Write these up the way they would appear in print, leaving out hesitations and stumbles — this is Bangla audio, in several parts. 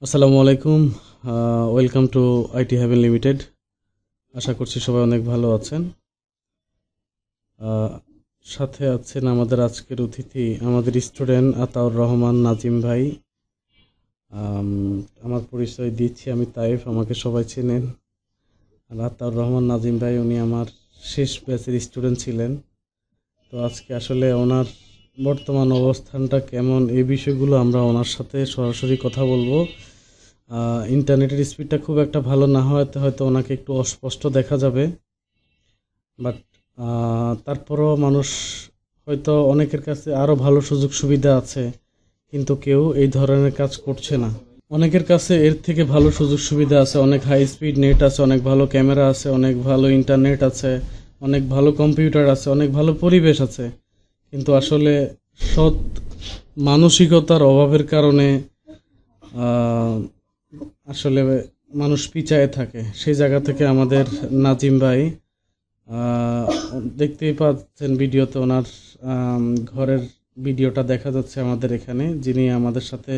আসসালামু আলাইকুম। Welcome to IT Haven Limited. আশা করছি সবাই অনেক ভালো আছেন। আহ, সাথে আছেন আমাদের আজকের অতিথি, আমাদের স্টুডেন্ট আতাউর রহমান নাজিম ভাই। আম, আমার পরিচয় দিচ্ছি, আমি তাইফ, আমাকে সবাই চেনেন। আর আতাউর রহমান নাজিম ভাই উনি আমার শেষ ব্যাচের স্টুডেন্ট ছিলেন। তো আজকে আসলে ওনার বর্তমান অবস্থানটা কেমন এই বিষয়গুলো আমরা ওনার সাথে সরাসরি কথা বলবো। ইন্টারনেটের স্পিডটা খুব একটা ভালো না হওয়াতে হয়তো ওনাকে একটু অস্পষ্ট দেখা যাবে, বাট তারপরও মানুষ হয়তো অনেকের কাছে আরও ভালো সুযোগ সুবিধা আছে, কিন্তু কেউ এই ধরনের কাজ করছে না। অনেকের কাছে এর থেকে ভালো সুযোগ সুবিধা আছে, অনেক হাই স্পিড নেট আছে, অনেক ভালো ক্যামেরা আছে, অনেক ভালো ইন্টারনেট আছে, অনেক ভালো কম্পিউটার আছে, অনেক ভালো পরিবেশ আছে, কিন্তু আসলে সৎ মানসিকতার অভাবের কারণে আহ, আসলে মানুষ পিছায় থাকে। সেই জায়গা থেকে আমাদের নাজিম ভাই, আহ, দেখতেই পাচ্ছেন ভিডিওতে ওনার ঘরের ভিডিওটা দেখা যাচ্ছে আমাদের এখানে, যিনি আমাদের সাথে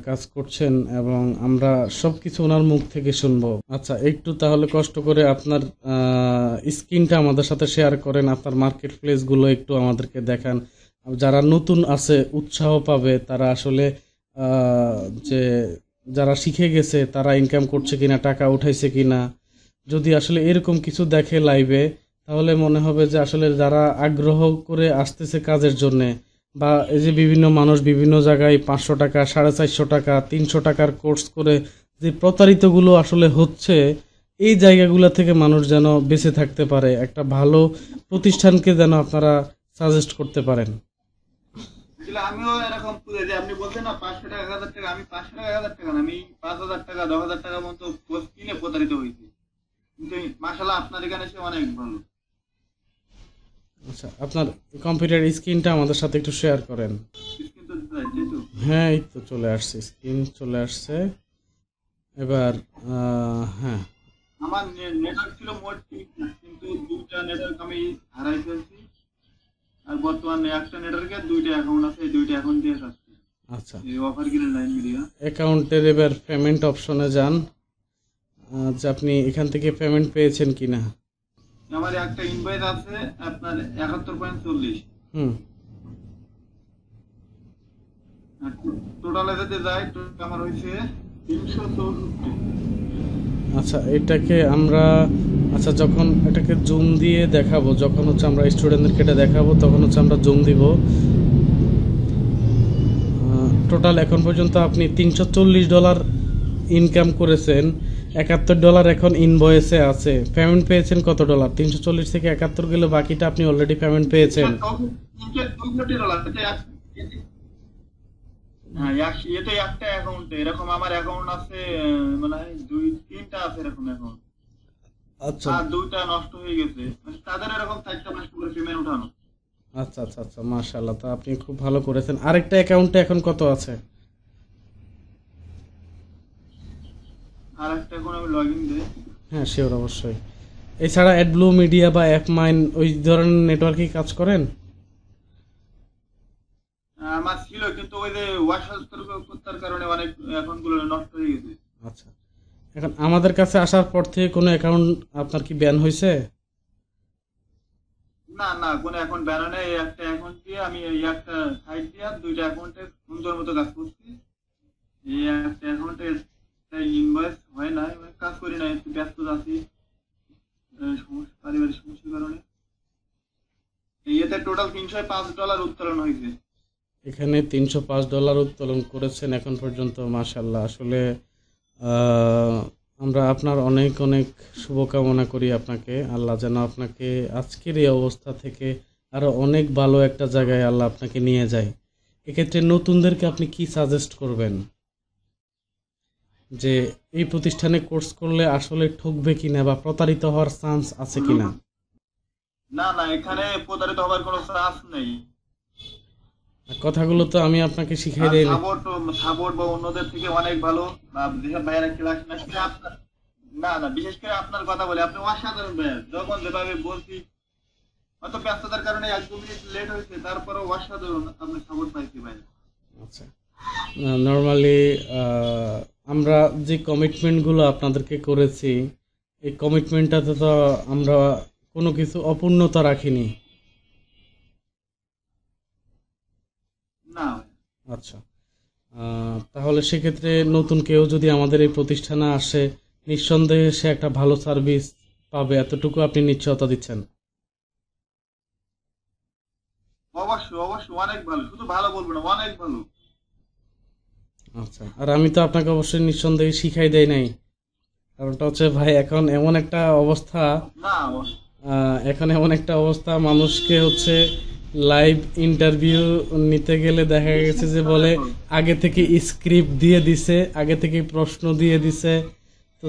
কাজ করছেন, এবং আমরা সব কিছু ওনার মুখ থেকে শুনবো। আচ্ছা, একটু তাহলে কষ্ট করে আপনার স্ক্রিনটা আমাদের সাথে শেয়ার করেন, আপনার মার্কেট প্লেসগুলো একটু আমাদেরকে দেখান। যারা নতুন আছে উৎসাহ পাবে, তারা আসলে আহ, যে যারা শিখে গেছে তারা ইনকাম করছে কিনা, টাকা উঠাইছে কিনা, যদি আসলে এরকম কিছু দেখে লাইভে, তাহলে মনে হবে যে আসলে যারা আগ্রহ করে আসতেছে কাজের জন্যে, বা এই যে বিভিন্ন মানুষ বিভিন্ন জায়গায় 500 টাকা, 450 টাকা, 300 টাকার কোর্স করে যে প্রতারিতগুলো আসলে হচ্ছে, এই জায়গাগুলো থেকে মানুষ যেন বেঁচে থাকতে পারে, একটা ভালো প্রতিষ্ঠানকে যেন আপনারা সাজেস্ট করতে পারেন। আমিও এরকম পুরো যে আপনি বলছেন না 500 টাকা 1000 টাকা, আমি 500 টাকা 1000 টাকা না, আমি 5000 টাকা 10,000 টাকা মতো কোর্স কিনে প্রতারিত হয়েছি। কিন্তু মাশাল্লাহ আপনার এখানে এসে অনেক ভালো। আচ্ছা, আপনার কম্পিউটার স্ক্রিনটা আমাদের সাথে একটু শেয়ার করেন। কিন্তু তাই তো হ্যাঁ, এই তো চলে আসছে, স্ক্রিন চলে আসছে এবার। হ্যাঁ। আমার নেটওয়ার্ক ছিল মোট তিনটা, কিন্তু দুইটা নেটওয়ার্ক আমি হারাই ফেলছি। আর বর্তমানে একটা নেটওয়ার্কে দুইটা অ্যাকাউন্ট আছে, এই দুইটা অ্যাকাউন্ট দিয়ে যাচ্ছে আচ্ছা, এই অফার কিনে লাইন মিডিয়া। অ্যাকাউন্টের এবার পেমেন্ট অপশনে যান, যে আপনি এখান থেকে পেমেন্ট পেয়েছেন কিনা। আমার একটা ইনভয়েস আছে আপনার 71.40। হুম। টোটালে যদি যায় টোটাল আমার হয়েছে 364। আচ্ছা, এটাকে আমরা, আচ্ছা যখন এটাকে জুম দিয়ে দেখাবো, যখন হচ্ছে আমরা স্টুডেন্টদেরকে এটা দেখাবো, তখন হচ্ছে আমরা জুম দিব। টোটাল এখন পর্যন্ত আপনি $340 ইনকাম করেছেন, $71 এখন ইনভয়েসে আছে। পেমেন্ট পেয়েছেন কত ডলার? 340 থেকে 71 গেলে বাকিটা আপনি অলরেডি পেমেন্ট পেয়েছেন। হ্যাঁ, এতে একটা অ্যাকাউন্টে এরকম আমার অ্যাকাউন্ট আছে, মনে হয় দুই তিনটা আছে এরকম অ্যাকাউন্ট। আচ্ছা আর দুইটা নষ্ট হয়ে গেছে, মানে তাদের এরকম 4টা 5টা করে পেমেন্ট উঠানো। আচ্ছা আচ্ছা আচ্ছা, মাশাআল্লাহ, তো আপনি খুব ভালো করেছেন। আরেকটা অ্যাকাউন্টে এখন কত আছে? আর একটা এখন আমি লগ ইন দিই। হ্যাঁ, শিওর, অবশ্যই। এছাড়া অ্যাডব্লু মিডিয়া বা অ্যাপমাইন ওই ধরনের নেটওয়ার্কে কাজ করেন? আমার ছিল, কিন্তু ওই যে অসতর্কতার কারণে অনেক অ্যাকাউন্ট গুলো নষ্ট হয়ে গেছে। আচ্ছা, এখন আমাদের কাছে আসার পর থেকে কোনো অ্যাকাউন্ট আপনার কি ব্যান হয়েছে? না না, কোনো অ্যাকাউন্ট ব্যান নেই। এই একটা অ্যাকাউন্ট দিয়ে আমি এই একটা সাইট দিয়ে দুইটা অ্যাকাউন্টে সুন্দর মতো কাজ করছি। এই একটা অ্যাকাউন্টে ইনভয়েস হয় না, মানে কাজ করি না, একটু ব্যস্ত আছি সমস্যা, পারিবারিক সমস্যার কারণে। এই এতে টোটাল $305 উত্তোলন হয়েছে। এখানে $305 উত্তোলন করেছেন এখন পর্যন্ত, মাশাআল্লাহ। আসলে আহ, আমরা আপনার অনেক অনেক শুভকামনা করি আপনাকে। আল্লাহ যেন আপনাকে আজকের এই অবস্থা থেকে আরো অনেক ভালো একটা জায়গায় আল্লাহ আপনাকে নিয়ে যায়। এক্ষেত্রে নতুনদেরকে আপনি কি সাজেস্ট করবেন, যে এই প্রতিষ্ঠানে কোর্স করলে আসলে ঠকবে কিনা বা প্রতারিত হওয়ার চান্স আছে কিনা? না না, এখানে প্রতারিত হবার কোনো চান্স নেই। কথাগুলো তো আমি আপনাকে শিখাই আর দেই না। সাপোর্ট সাপোর্ট বা অন্যদের থেকে অনেক ভালো। বা যেসব ভাইয়ারা ক্লাস না শিখে আপনার, না না, বিশেষ করে আপনার কথা বলে আপনি অসাধারণ ভাইয়া। যখন যেভাবে বলছি, হয়তো ব্যস্ততার কারণে 1-2 মিনিট লেট হয়েছে, তারপরেও অসাধারণ আপনি সাপোর্ট পাইছি ভাইয়া। আচ্ছা, নর্মালি আমরা যে কমিটমেন্টগুলো আপনাদেরকে করেছি এই কমিটমেন্টটাতে তো আমরা কোনো কিছু অপূর্ণতা রাখিনি। না আচ্ছা, তাহলে সেক্ষেত্রে নতুন কেউ যদি আমাদের এই প্রতিষ্ঠানে আসে নিঃসন্দেহে সে একটা ভালো সার্ভিস পাবে, এতটুকু আপনি নিশ্চয়তা দিচ্ছেন? অবশ্যই অবশ্যই অনেক ভালো, শুধু ভালো বলবো না, অনেক ভালো। আচ্ছা, আর আমি তো আপনাকে অবশ্যই নিঃসন্দেহে শিখাই দেই নাই। কারণটা হচ্ছে ভাই এখন এমন একটা অবস্থা, না এখন এমন একটা অবস্থা মানুষকে হচ্ছে লাইভ ইন্টারভিউ নিতে গেলে দেখা গেছে যে বলে আগে থেকে স্ক্রিপ্ট দিয়ে দিছে, আগে থেকে প্রশ্ন দিয়ে দিছে। তো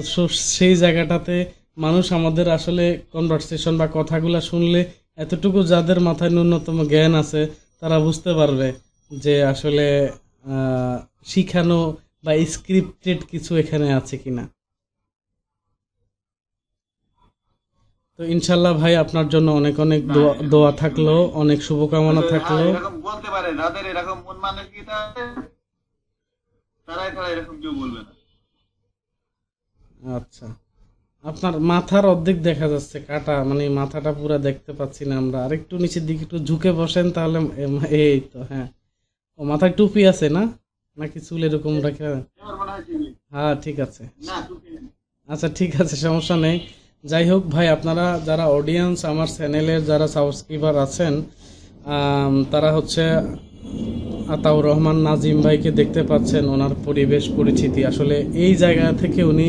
সেই জায়গাটাতে মানুষ আমাদের আসলে কনভারসেশন বা কথাগুলো শুনলে এতটুকু যাদের মাথায় ন্যূনতম জ্ঞান আছে তারা বুঝতে পারবে যে আসলে আহ, শিখানো বা স্ক্রিপ্টেড কিছু এখানে আছে কিনা। তো ইনশাল্লাহ ভাই আপনার জন্য অনেক অনেক না দোয়া এরকম দোয়া কিছু থাকলো, নাই। অনেক শুভকামনা হ্যাঁ থাকলো। এরকম বলতে পারে, যাদের এরকম মন মানসিকতা আছে তারাই তারা এরকম কেউ বলবে না। আচ্ছা, আপনার মাথার অর্ধেক দেখা যাচ্ছে কাটা, মানে মাথাটা পুরো দেখতে পাচ্ছি না আমরা। আরেকটু নিচের দিকে একটু ঝুঁকে বসেন তাহলে এই তো হ্যাঁ। ও মাথায় টুপি আছে না, নাকি চুল এরকম রাখা? এবার মনে হয় ঠিক। হ্যাঁ ঠিক আছে। না টুপি নেই। আচ্ছা ঠিক আছে, সমস্যা নেই। যাই হোক ভাই, আপনারা যারা অডিয়েন্স আমার চ্যানেলের যারা সাবস্ক্রাইবার আছেন তারা হচ্ছে আতাউর রহমান নাজিম ভাইকে দেখতে পাচ্ছেন। ওনার পরিবেশ পরিচিতি আসলে এই জায়গা থেকে উনি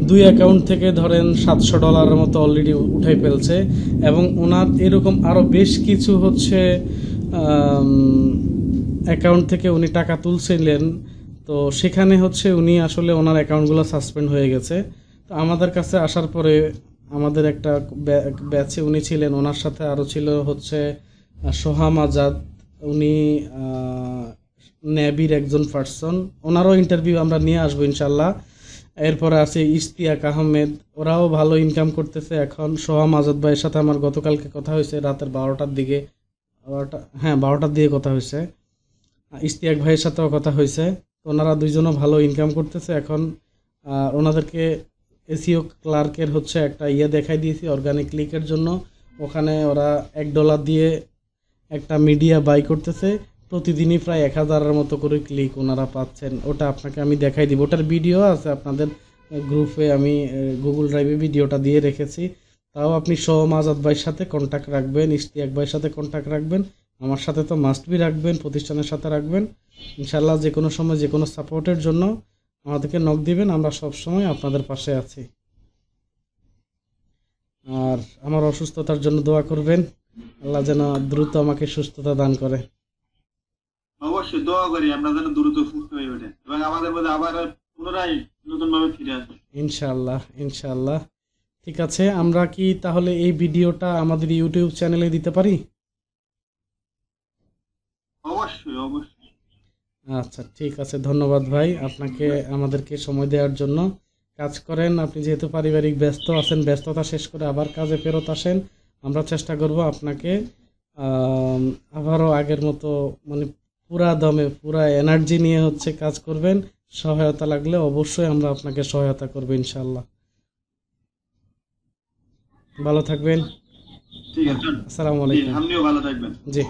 2 অ্যাকাউন্ট থেকে ধরেন $700 মতো অলরেডি উঠাই ফেলছে, এবং ওনার এরকম আরও বেশ কিছু হচ্ছে অ্যাকাউন্ট থেকে উনি টাকা তুলছিলেন। তো সেখানে হচ্ছে উনি আসলে ওনার অ্যাকাউন্টগুলো সাসপেন্ড হয়ে গেছে। তো আমাদের কাছে আসার পরে আমাদের একটা ব্যাচে উনি ছিলেন, ওনার সাথে আরও ছিল হচ্ছে সোহাম আজাদ, উনি ন্যাবির একজন পার্সন, ওনারও ইন্টারভিউ আমরা নিয়ে আসবো ইনশাল্লাহ। এরপরে আছে ইশতিয়াক আহমেদ, ওরাও ভালো ইনকাম করতেছে এখন। সোহাম আজাদ ভাইয়ের সাথে আমার গতকালকে কথা হয়েছে রাতের 12টার দিকে, 12টা, হ্যাঁ 12টার দিকে কথা হয়েছে। ইশতিয়াক ভাইয়ের সাথেও কথা হয়েছে। তো ওনারা দুইজনও ভালো ইনকাম করতেছে এখন। ওনাদেরকে এসিও ক্লার্কের হচ্ছে একটা দেখাই দিয়েছি অর্গানিক ক্লিকের জন্য। ওখানে ওরা $1 দিয়ে একটা মিডিয়া বাই করতেছে, প্রতিদিনই প্রায় 1000-এর মতো করে ক্লিক ওনারা পাচ্ছেন। ওটা আপনাকে আমি দেখাই দিব, ওটার ভিডিও আছে আপনাদের গ্রুপে, আমি গুগল ড্রাইভে ভিডিওটা দিয়ে রেখেছি। তাও আপনি সোহম আজাদ ভাইয়ের সাথে কন্ট্যাক্ট রাখবেন, ইশতিয়াক ভাইয়ের সাথে কন্ট্যাক্ট রাখবেন, আমার সাথে তো মাস্ট বি রাখবেন, প্রতিষ্ঠানের সাথে রাখবেন। ইনশাল্লাহ যে কোনো সময় যে কোনো সাপোর্টের জন্য আমাদেরকে নক দিবেন, আমরা সব সময় আপনাদের পাশে আছি। আর আমার অসুস্থতার জন্য দোয়া করবেন, আল্লাহ যেন দ্রুত আমাকে সুস্থতা দান করে। অবশ্যই দোয়া করি আমরা যেন দ্রুত সুস্থ হয়ে ওঠে এবং আমাদের মধ্যে আবার পুনরায় নতুন ভাবে ফিরে আসে। ইনশাআল্লাহ ইনশাআল্লাহ। ঠিক আছে, আমরা কি তাহলে এই ভিডিওটা আমাদের ইউটিউব চ্যানেলে দিতে পারি? অবশ্যই অবশ্যই। আচ্ছা ঠিক আছে, ধন্যবাদ ভাই আপনাকে আমাদেরকে সময় দেওয়ার জন্য। কাজ করেন, আপনি যেহেতু পারিবারিক ব্যস্ত আছেন, ব্যস্ততা শেষ করে আবার কাজে ফেরত আসেন। আমরা চেষ্টা করব আপনাকে আবারও আগের মতো, মানে পুরা দমে পুরা এনার্জি নিয়ে হচ্ছে কাজ করবেন। সহায়তা লাগলে অবশ্যই আমরা আপনাকে সহায়তা করব ইনশাআল্লাহ। ভালো থাকবেন। ঠিক আছে। আসসালামু জি আলাইকুম। আপনিও ভালো থাকবেন। জি।